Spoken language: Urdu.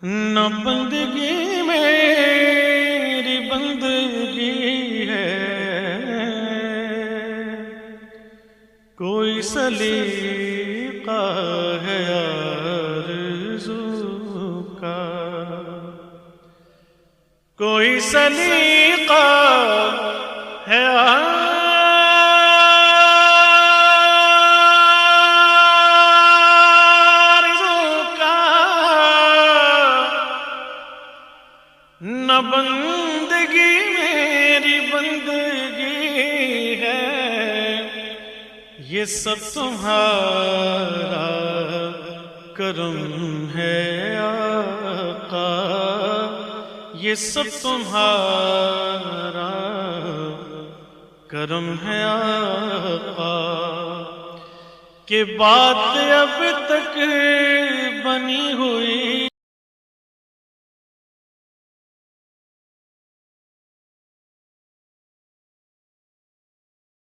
نہ بندگی میری بندگی ہے، کوئی سلیقہ ہے آرزو کا، کوئی سلیقہ ہے نہ بندگی میری بندگی ہے، یہ سب تمہارا کرم ہے آقا، یہ سب تمہارا کرم ہے آقا، کہ بات اب تک بنی ہوئی